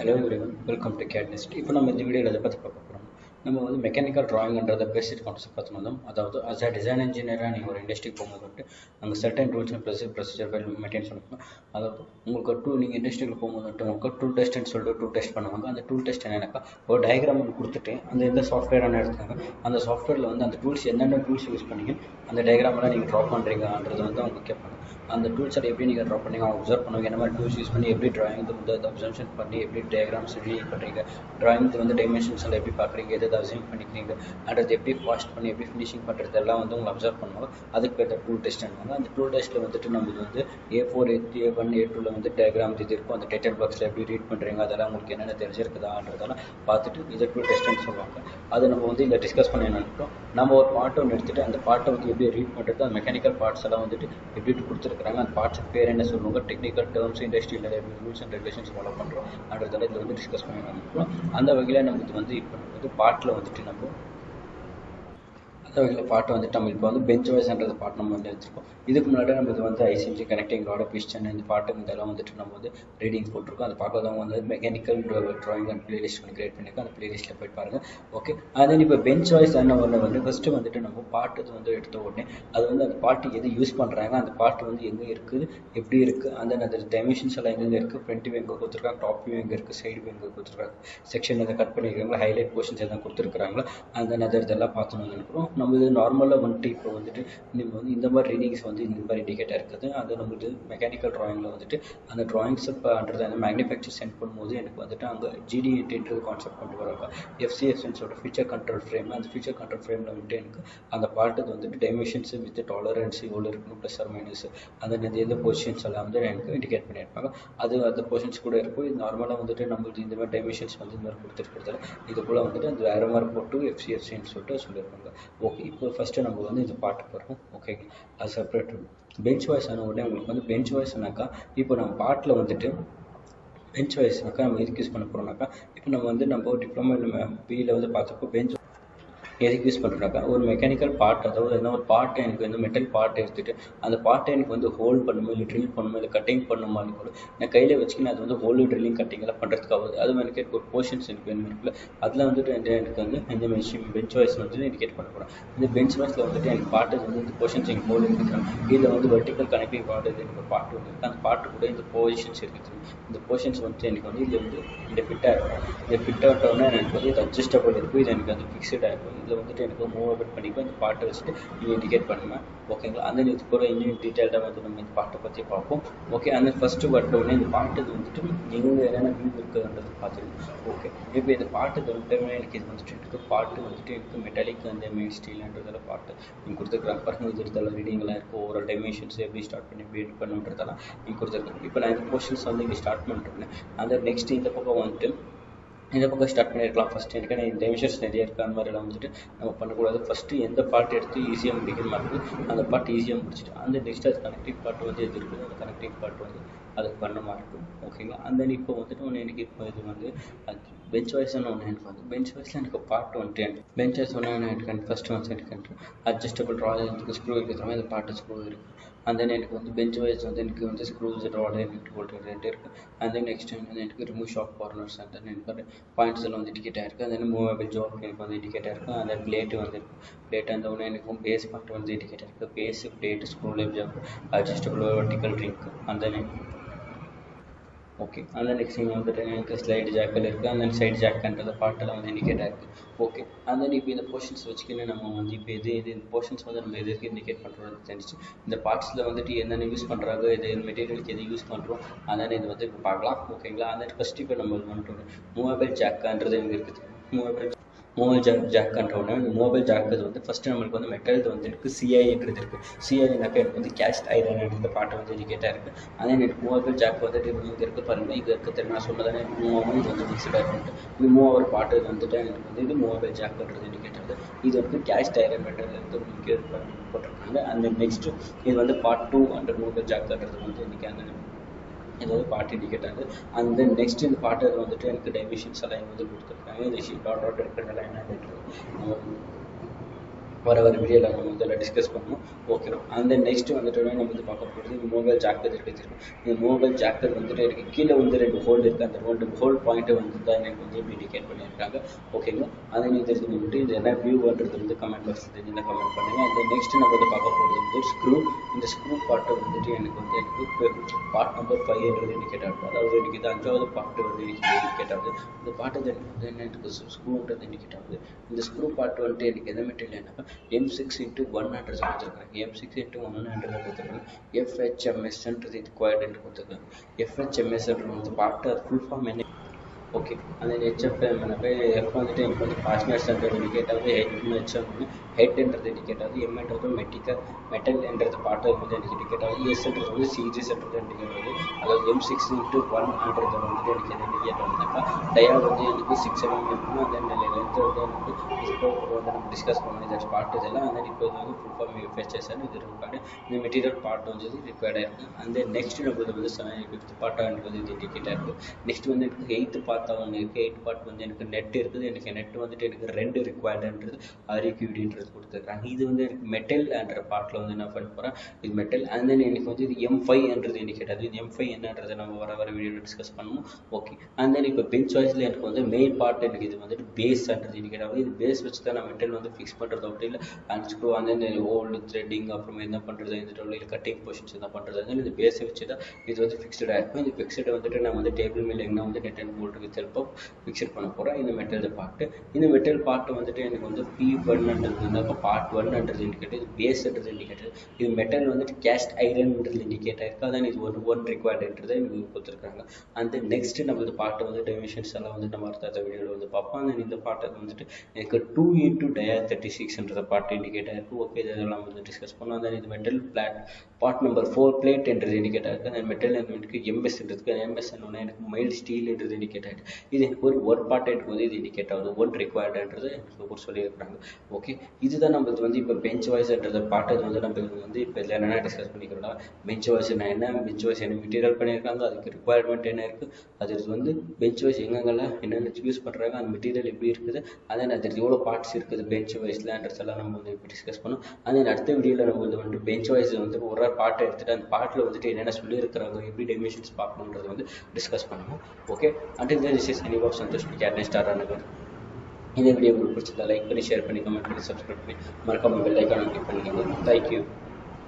Hello everyone, welcome to CAD NEST. இப்போ நம்ம இந்த வீடியோவில் எதை பற்றி பார்க்க போகிறோம், நம்ம வந்து மெக்கானிக்கல் ட்ராயிங்ன்றத பேசிக் கான்செப்ட் பார்த்துனோம். அதாவது அஸ் அ டிசைன் இன்ஜினியராக நீங்கள் ஒரு இண்டஸ்ட்ரிக்கு போகும்போது வந்துட்டு அங்கே certain rules and procedure maintain பண்ணணும். அதாவது உங்களுக்கு நீங்கள் இண்டஸ்ட்ரியில் போகும்போது வந்துட்டு உங்களுக்கு டூல் டெஸ்ட்னு சொல்லிட்டு டூல் டெஸ்ட் பண்ணுவாங்க. அந்த டூல் டெஸ்ட் என்னென்னாக்கா ஒரு டயக்ராம் ஒன்று கொடுத்துட்டு அந்த எந்த சாஃப்ட்வேரான எடுத்தாங்க அந்த சாஃப்ட்வேரில் வந்து அந்த டூல்ஸ் என்னென்ன டூல்ஸ் யூஸ் பண்ணி அந்த டயக்ராமெல்லாம் நீங்கள் ட்ரா பண்ணுறீங்கன்றது வந்து அவங்க கேட்பாங்க. அந்த டூல்ஸை எப்படி நீங்கள் ட்ரா பண்ணீங்க அவங்க அப்சர்வ் பண்ணுவாங்க. என்ன மாதிரி டூல்ஸ் யூஸ் பண்ணி எப்படி ட்ராயிங் வந்து அதை அப்சர்வேஷன் பண்ணி எப்படி டயக்ராம்ஸ் ரீட் பண்ணுறீங்க, ட்ராயிங் வந்து டைமென்ஷன்ஸ் எல்லாம் எப்படி பார்க்குறீங்க, எதை அசியூம் பண்ணிக்கிறீங்க, அடுத்து எப்படி ஃபாஸ்ட் பண்ணி எப்படி ஃபினிஷிங் பண்ணுறது எல்லாம் வந்து உங்களை அப்சர்வ் பண்ணுவாங்க. அதுக்கு பேர் டூல் டெஸ்ட் பண்ணுவாங்க. அந்த டூல் டெஸ்ட்டில் வந்துட்டு நம்மளுக்கு வந்து A4, A1, A2ல வந்து டயக்ராம் இது இருக்கும். அந்த டைட்டில் பாக்ஸில் எப்படி ரீட் பண்ணுறீங்க அதெல்லாம் உங்களுக்கு என்னென்ன தெரிஞ்சிருக்குதான்றதெல்லாம் பார்த்துட்டு இதை டூல் டெஸ்ட்னு சொல்லுவாங்க. அதை நம்ம வந்து இதை டிஸ்கஸ் பண்ண நினைக்கிறோம். நம்ம ஒரு பாட்டை ஒன்று எடுத்துகிட்டு அந்த பாட்டை வந்து எப்படி ரீட் பண்ணுறது, அந்த மெக்கானிக்கல் பார்ட்ஸ் எல்லாம் வந்துட்டு எப்படி கொடுத்துருக்காங்க, அந்த பார்ட்ஸுக்கு பேர் என்ன சொல்லுவாங்க, டெக்னிக்கல் டேர்ம்ஸ் இண்டஸ்ட்ரியில் எப்படி ரூல்ஸ் அண்ட் ரெகுலேஷன்ஸ் ஃபாலோ பண்ணுறோம் அப்படின்றதால இதில் வந்து டிஸ்கஸ் பண்ணி நினைக்கிறோம். அந்த வகையில் நமக்கு வந்து இப்போ வந்து பாட்டில் வந்துட்டு நம்ம அந்த வகையில் பாட்டு வந்துட்டு நம்ம இப்போ வந்து பெஞ்ச் வைஸ்ன்றது பாட்டு நம்ம வந்து எடுத்துருக்கோம். இதுக்கு முன்னாடி நம்ம இது வந்து ஐசிஎம்ஜி கனெக்டிங் ராட் பிஸ்டன் இந்த பாட்டு இதெல்லாம் வந்துட்டு நம்ம வந்து ரீடிங்ஸ் போட்டிருக்கோம். அது பார்க்காதவங்க வந்து மெக்கானிக்கல் ட்ராயிங் அண்ட் பிளேலிஸ்ட் ஒன்று கிரியேட் பண்ணியிருக்கோம். அந்த பிளேலிஸ்ட்டில் போய் பாருங்கள். ஓகே, அதே இப்போ பெஞ்ச் வாய்ஸ் என்ன ஒன்று வந்து ஃபஸ்ட்டு வந்துட்டு நம்ம பாட்டு வந்து எடுத்த உடனே அது வந்து அந்த பாட்டு எது யூஸ் பண்ணுறாங்க, அந்த பாட்டு வந்து எங்கே இருக்குது, எப்படி இருக்குது, அந்த டைமென்ஷன்ஸ் எல்லாம் எங்கெங்கே இருக்குது, ஃப்ரண்ட் வியூ எங்கே கொடுத்துருக்காங்க, டாப் வியூ எங்கே இருக்குது, சைடு வியூ எங்கே கொடுத்துருக்காங்க, செக்ஷன் எதை கட் பண்ணியிருக்காங்களா, ஹைலைட் போர்ஷன்ஸ் எதாவது கொடுத்துருக்காங்களா, அந்த இதெல்லாம் பார்த்துன்னு நினைக்கிறோம். நம்ம இது நார்மலாக வந்துட்டு இப்போ வந்துட்டு நீங்கள் வந்து இந்த மாதிரி ரீடிங்ஸ் வந்து இந்த மாதிரி இண்டிகேட்டாக இருக்குது. அது நம்மளுக்கு மெக்கானிக்கல் ட்ராயிங்கில் வந்துட்டு அந்த ட்ராயிங்ஸை பண்ணுறது அந்த மேனுஃபேக்சர் சென்ட் பண்ணும்போது எனக்கு வந்துட்டு அங்கே GD8ன்றது கான்செப்ட் கொண்டு வராங்க. FCFன்ஸோட ஃபீச்சர் கண்ட்ரோல் ஃப்ரேம், அந்த ஃபீச்சர் கண்ட்ரோல் ஃப்ரேமில் வந்துட்டு எனக்கு அந்த பாட்டுக்கு வந்துட்டு டைமென்ஷன்ஸ் வித் டாலரன்ஸ் எவ்வளோ இருக்கணும், ப்ளஸ் ஆர் மைனஸ் அந்த எந்த பொசிஷன்ஸ் எல்லாம் வந்து எனக்கு இண்டிகேட் பண்ணியிருப்பாங்க. அது அந்த பொசிஷன்ஸ் கூட இருக்கும். இது நார்மலாக வந்துட்டு நம்மளுக்கு இந்த மாதிரி டைமென்ஷன்ஸ் வந்து இந்த மாதிரி கொடுத்துருக்கிறதால இதுக்குள்ளே வந்துட்டு அந்த வேறு மாதிரி போட்டு FCFCன்னு சொல்லிட்டு சொல்லியிருப்பாங்க. ஓகே, இப்போ ஃபஸ்ட்டு நம்ம வந்து இந்த பாட்டு போடுறோம். ஓகேங்க, அது செப்பரேட் பெஞ்ச் வாய்ஸ் ஆன உடனே உங்களுக்கு வந்து பெஞ்ச் வாய்ஸ்னாக்கா இப்போ நம்ம பாட்டில் வந்துட்டு பெஞ்ச் வாய்ஸ்னாக்கா நம்ம எதுக்கு யூஸ் பண்ண போகிறோம்னாக்கா இப்போ நம்ம டிப்ளமோ பியில் வந்து பார்த்தப்போ பெஞ்ச் எதுக்கு யூஸ் பண்ணுறாக்கா ஒரு மெக்கானிக்கல் பார்ட், அதாவது என்ன ஒரு பார்ட்டை எனக்கு வந்து மெட்டல் பார்ட் எடுத்துகிட்டு அந்த பார்ட்டை எனக்கு வந்து ஹோல்ட் பண்ணுமோ இல்லை ட்ரில் பண்ணுமோ இல்லை கட்டிங் பண்ணுமா கூட நான் கையில் வச்சுக்கின்னு அது வந்து ஹோல்டு ட்ரில்லிங் கட்டிங் எல்லாம் பண்ணுறதுக்காகுது. அது எனக்கு ஒரு போர்ஷன்ஸ் எனக்கு வேணும் இருக்குல்ல, அதில் வந்துட்டு எனக்கு வந்து இந்த மெஷின் பெஞ்ச் வாய்ஸ் வந்து இண்டிகேட் பண்ண போகிறேன். இந்த பெஞ்ச் வாய்ஸில் வந்துட்டு எனக்கு பாட்டு வந்து இந்த போர்ஷன்ஸ் எனக்கு ஹோல்டு இருக்கிறேன். இதில் வந்து வெர்டிக்கல் கனெக்டிங் பார்ட் இது எனக்கு பாட்டு வந்து இருக்குது. அந்த பாட்டு கூட இந்த பொசிஷன்ஸ் இருக்குது. இந்த போர்ஷன்ஸ் வந்துட்டு எனக்கு வந்து இதில் வந்து இந்த ஃபிட்டாக இருக்கும். இந்த ஃபிட் ஆகிட்டோன்னா எனக்கு வந்து இது அட்ஜஸ்டபிள் இருக்கும். இது எனக்கு வந்து ஃபிக்ஸ்டாக இருக்கும். இதில் வந்துட்டு எனக்கு மூவ் பண்ணிக்கும். இந்த பாட்டை வச்சுட்டு நீங்கள் இண்டிகேட் பண்ணுவேன். ஓகேங்களா, அந்த இது கூட இன்னும் டீட்டெயில்டாக வந்து நம்ம இந்த பாட்டை பற்றி பார்ப்போம். ஓகே, அந்த ஃபஸ்ட்டு உடனே இந்த பாட்டு வந்துட்டு எங்கே என்னென்ன வியூ இருக்குதுன்றது பார்த்துருக்கோம். ஓகே, இப்போ இந்த பாட்டு வந்துட்டு எனக்கு இது வந்துட்டு எனக்கு பாட்டு வந்துட்டு எனக்கு மெட்டாலிக் அந்த மெயின் ஸ்டீல்ன்றதில் பாட்டு நீங்கள் கொடுத்துருக்குறாங்க. பாருங்கள், இது இடத்துல ரீடிங்லாம் இருக்குது. ஒவ்வொரு டைமென்ஷன்ஸ் எப்படி ஸ்டார்ட் பண்ணி எப்படி எட் பண்ணுன்றதெல்லாம் நீங்கள் கொடுத்துருக்காங்க. இப்போ நான் இந்த போர்ஷன்ஸ் வந்து இங்கே ஸ்டார்ட் பண்ணுறேன். அந்த நெக்ஸ்ட் இந்த பக்கம் வந்துட்டு இந்த பக்கம் ஸ்டார்ட் பண்ணியிருக்கலாம். ஃபஸ்ட்டு எனக்கு இந்த டைமென்ஷன்ஸ் நிறைய இருக்குது. அந்த மாதிரிலாம் வந்துட்டு நம்ம பண்ணக்கூடாது. ஃபஸ்ட்டு எந்த பார்ட் எடுத்து ஈஸியாக முடிக்கிற மாதிரி அந்த பார்ட் ஈஸியாக முடிச்சுட்டு அந்த நெக்ஸ்ட் அது கனெக்டிங் பார்ட் வந்து எது இருக்குது அந்த கனெக்டிங் பார்ட் வந்து அதுக்கு பண்ண மாதிரி இருக்கும். ஓகேங்களா, அந்த இப்போ வந்துட்டு ஒன்று எனக்கு இப்போ இது வந்து பெஞ்ச் வாய்ஸ்னு ஒன்று எனக்கு வந்து பெஞ்ச் வாய்ஸில் எனக்கு பார்ட் வந்துட்டு பெஞ்ச் வாய்ஸ் ஒன்று எனக்கு ஃபஸ்ட்டு வந்து எனக்கு அட்ஜஸ்டபிள் ராட் ஸ்க்ரூ இருக்கிற மாதிரி அந்த பார்ட்டு ஸ்க்ரூ இருக்குது. அந்த எனக்கு வந்து பெஞ்ச் வைஸ் வந்து எனக்கு வந்து ஸ்க்ரூஸ் ராடு எனக்கு போல்ட்டு ரெண்டு இருக்குது. அந்த நெக்ஸ்ட் வந்து எனக்கு ரிமூவ் ஷார்ப் கார்னர்ஸ் அந்த எனக்கு பாயிண்ட்ஸ் எல்லாம் வந்து இண்டிகேட்டாக இருக்குது. அந்த மூவபிள் ஜாப் எனக்கு வந்து இண்டிகேட்டாக இருக்குது. அந்த பிளேட்டு வந்து பிளேட் அந்த ஒன்று எனக்கு பேஸ் பார்ட் வந்து இண்டிகேட்டாக இருக்குது. Base plate screw life job adjustable vertical drink அந்த ஓகே, அந்த நெக்ஸ்ட் இங்கே வந்துட்டு எனக்கு ஸ்லைடு ஜாக்கில் இருக்குது. அந்த சைடு ஜாக்குன்றது பாட்டெல்லாம் வந்து இண்டிகேட்டாக இருக்குது. ஓகே, அந்த இப்போ இந்த போர்ஷன்ஸ் வச்சுக்கின்னு நம்ம வந்து இப்போ இது இந்த போர்ஷன்ஸ் வந்து நம்ம எதுக்கு இண்டிகேட் பண்ணுறோம்னு தெரிஞ்சு இந்த பார்ட்ஸில் வந்துட்டு என்னென்ன யூஸ் பண்ணுறாங்க, இது மெட்டீரியலுக்கு எது யூஸ் பண்ணுறோம் அதனால் இது வந்து இப்போ பார்க்கலாம். ஓகேங்களா, அந்த ஃபஸ்ட்டு இப்போ நம்ம வந்துட்டு மூவபிள் ஜாக்குன்றது எனக்கு இருக்குது. மூவபிள் ஜாக்குன்ற ஒன்று இந்த மூவபிள் ஜாக்கு வந்து ஃபஸ்ட்டு நம்மளுக்கு வந்து மெட்டல் வந்து இருக்குது. CIன்றது இருக்குது. CIனாக்கா எனக்கு வந்து கேஸ்ட் ஐரன் இந்த பாட்டு வந்து இண்டிகேட்டாக இருக்குது. அதே எனக்கு மூவபிள் ஜாக் வந்துட்டு இங்கே இருக்குது பாருங்கள், இங்கே இருக்குது தெரியும். நான் சொன்னதானே மூவாகவும் இது வந்து ஃபிக்ஸ்டாக இருக்குன்ட்டு இது மூவர் பாட்டு வந்துட்டு எனக்கு வந்து இது மூவபிள் ஜாக்குன்றது இண்டிகேட்டர். இது வந்து கேஸ்ட் ஐரன் மெட்டல் வந்து இங்கே போட்டிருக்காங்க. அந்த நெக்ஸ்ட்டு இது வந்து பார்ட் 2 அண்டர் மூவபிள் ஜாக்குன்றது வந்து இன்றைக்கி அந்த இது வந்து பாட்டு இண்டிகேட் ஆகுது. அந்த நெக்ஸ்ட் இந்த பாட்டு வந்துட்டு எனக்கு டைமென்ஷன்ஸ் எல்லாம் வந்து கொடுத்துருக்காங்க. இந்த டாட் இருக்கிற லைன் வர வீடியோவில் நம்ம வந்து டிஸ்கஸ் பண்ணணும். ஓகேவா? அந்த நெக்ஸ்ட் வந்துட்டு நம்ம வந்து பார்க்க போகிறது மொபைல் ஜாக்கர் எடுத்துருக்கோம். இந்த மொபைல் ஜாக்கர் வந்துட்டு எனக்கு கீழே வந்து 2 ஹோல் இருக்குது. அந்த 2 ஹோல் பாயிண்ட்டை வந்து தான் எனக்கு வந்து இண்டிகேட் பண்ணியிருக்காங்க. ஓகேங்களா? அதை நீங்கள் தெரிஞ்சுக்கிட்டு இது என்ன வியூன்றது வந்து கமெண்ட் பாக்ஸ் தெரிஞ்சு கமெண்ட் பண்ணுங்கள். அந்த நெக்ஸ்ட் நம்ம வந்து பார்க்க போகிறது வந்து ஸ்க்ரூ. இந்த ஸ்க்ரூ பார்ட்டை வந்துட்டு எனக்கு பார்ட் நம்பர் 5 இண்டிகேட் ஆகுது. அதாவது எனக்கு இது 5வது பார்ட்டு வந்து எனக்கு இண்டிகேட் ஆகுது. இந்த பார்ட்டு எனக்கு வந்து எனக்கு ஸ்க்ரூன்றது இண்டிகேட் ஆகுது. இந்த ஸ்க்ரூ பார்ட் வந்துட்டு எனக்கு எந்த மெட்டீரியல் என்னன்னா M6x100 கொடுத்துருக்காங்க. M6x100 கொடுத்துருக்காங்க. FHMS ரிக்வயர்டு கொடுத்துருக்காங்க. FHMS வந்து பார்ட் ஃபுல் ஃபார்ம் என்ன? ஓகே, அந்த HFM F வந்துட்டு எனக்கு வந்து ஃபாஸ்ட்னஸ்ன்றது இண்டிகேட் ஆகுது. ஹெட்ன்றது இண்டிகேட் ஆகுது. எம்ன்றது மெட்டல்ன்றது பார்ட்டு வந்து எனக்கு இண்டிகேட் ஆகுது. எஸ்ன்றது வந்து சீரிஸ்ன்றது இண்டிகேட் ஆகுது. அதாவது M6x100 வந்துட்டு எனக்கு எது இண்டிகேட் ஆகுதுனாக்கா டயா வந்து எனக்கு 6 mm இருக்கணும். தென் லென்த் வந்து எனக்கு இப்போ வந்து நம்ம டிஸ்கஸ் பண்ணணும் இந்த பார்ட் இதெல்லாம். அந்த இப்போ இது வந்து ஃபுல் ஃபார்ம் FHS இது ரிக்வயர்டு. இந்த மெட்டீரியல் பார்ட் வந்து ரிக்வயர்டாக இருக்குது. அந்த நெக்ஸ்ட் நம்மளுக்கு வந்து 5th பார்ட்டாக எனக்கு வந்து இது இண்டிகேட் ஆகுது. நெக்ஸ்ட் வந்து எனக்கு 8th பார்ட் ஒன்று இருக்குது. 8th பார்ட் வந்து எனக்கு நெட் இருக்குது. எனக்கு நெட் வந்துட்டு எனக்கு 2 ரிக்வயர்டுன்றது RQDன்றது கொடுத்துருக்காங்க. இது வந்து எனக்கு மெட்டல்ன்ற பார்ட்டில் வந்து நான் பண்ண போகிறேன். இது மெட்டல். அண்ட் தென் எனக்கு வந்து இது M5ன்றது இண்டிகேட் ஆகுது. இது M5 என்னன்றது நம்ம வர வீடியோவில் டிஸ்கஸ் பண்ணுவோம். ஓகே, அண்ட் தென் இப்போ பெஞ்ச் வாய்ஸில் எனக்கு வந்து மெயின் பார்ட் எனக்கு இது வந்துட்டு பேஸ்ன்றது இண்டிகேட் ஆகுது. இது பேஸ் வச்சு தான் நான் மெட்டல் வந்து ஃபிக்ஸ் பண்ணுறது அப்படி இல்லை. அண்ட் ஸ்க்ரூ அந்த ஓல்டு த்ரெட்டிங் அப்புறம் என்ன பண்ணுறது இந்த கட்டிங் பொசிஷன்ஸ் என்ன பண்ணுறது வந்து இந்த பேஸை வச்சு தான் இது வந்து ஃபிக்ஸ்டாக இருக்கும். இந்த ஃபிக்ஸ்டு வந்துட்டு நான் வந்து டேபிள் மேலே எங்கே வந்து nut and bolt with help of fixed பண்ண போகிறேன். இந்த மெட்டல் பார்ட்டு. இந்த மெட்டல் பார்ட்டு வந்துட்டு எனக்கு வந்து P1ன்றது பார்ட் 1ன்றது இண்டிகேட். இது பேஸ்ன்றது இண்டிகேட்டர். இது மெட்டல் வந்துட்டு கேஸ்ட் ஐரன்ன்றது இண்டிகேட் ஆயிருக்கு. அதான் இது ஒன் ரிக்வயர்டுன்றது எனக்கு கொடுத்துருக்காங்க. அந்த நெக்ஸ்ட் நம்ம பார்ட்டை வந்து டைமென்ஷன்ஸ் எல்லாம் வந்து நம்ம அடுத்த வீடியோவில் வந்து பார்ப்போம். அந்த இந்த பார்ட்டை வந்துட்டு எனக்கு 2x dia 36ன்ற பார்ட் இண்டிகேட் ஆயிருக்கு. ஓகே, இதெல்லாம் வந்து டிஸ்கஸ் பண்ணோம். அந்த இது metal flat part number 4 plate என்றது இண்டிகேட் ஆயிருக்கு. அந்த மெட்டல் எனக்கு MS MS எனக்கு மைல்டு ஸ்டீல்ன்றது இண்டிகேட் ஆயிருக்கு. இது எனக்கு ஒரு பார்ட் எனக்கு வந்து இது இண்டிகேட் ஆகுது. ஒன் ரிக்வயர்டுன்றது எனக்கு சொல்லியிருக்காங்க. ஓகே, இதுதான் நம்மளுக்கு வந்து இப்போ பெஞ்ச் வாய்ஸ்ன்றது பார்ட் இது வந்து நம்ம வந்து இப்போ இதில் என்னென்ன டிஸ்கஸ் பண்ணிக்கிறோம்னா பெஞ்ச் வாய்ஸ் என்ன, பெஞ்ச் வாய்ஸ் என்ன மெட்டீரியல் பண்ணியிருக்காங்க, அதுக்கு ரிக்வயர்மெண்ட் என்ன இருக்குது, அது வந்து பெஞ்ச் வாய்ஸ் எங்கெங்கெல்லாம் என்னென்ன யூஸ் பண்ணுறாங்க, அந்த மெட்டீரியல் எப்படி இருக்குது, அதே அது எவ்வளோ பார்ட்ஸ் இருக்குது பெஞ்ச் வாய்ஸ்லன்றதெல்லாம் நம்ம வந்து இப்போ டிஸ்கஸ் பண்ணோம். அதே அடுத்த வீடியோவில் நம்ம வந்து பெஞ்ச் வாய்ஸ் வந்து ஒரு பார்ட்டை எடுத்துகிட்டு அந்த பார்ட்டில் வந்துட்டு என்னென்ன சொல்லியிருக்கிறாங்க, எப்படி டைமென்ஷன்ஸ் பார்க்கணுன்றது வந்து டிஸ்கஸ் பண்ணுவோம். Okay, until then this is Anibab Santosh CAD NEST nagar. இந்த வீடியோ உங்களுக்கு பிடிச்சதா லைக் பண்ணி ஷேர் பண்ணி கமெண்ட் பண்ணி சப்ஸ்கிரைப் பண்ணி மறக்காம பெல் ஐகானை கிளிக் பண்ணிக்கோங்க. தேங்க்யூ.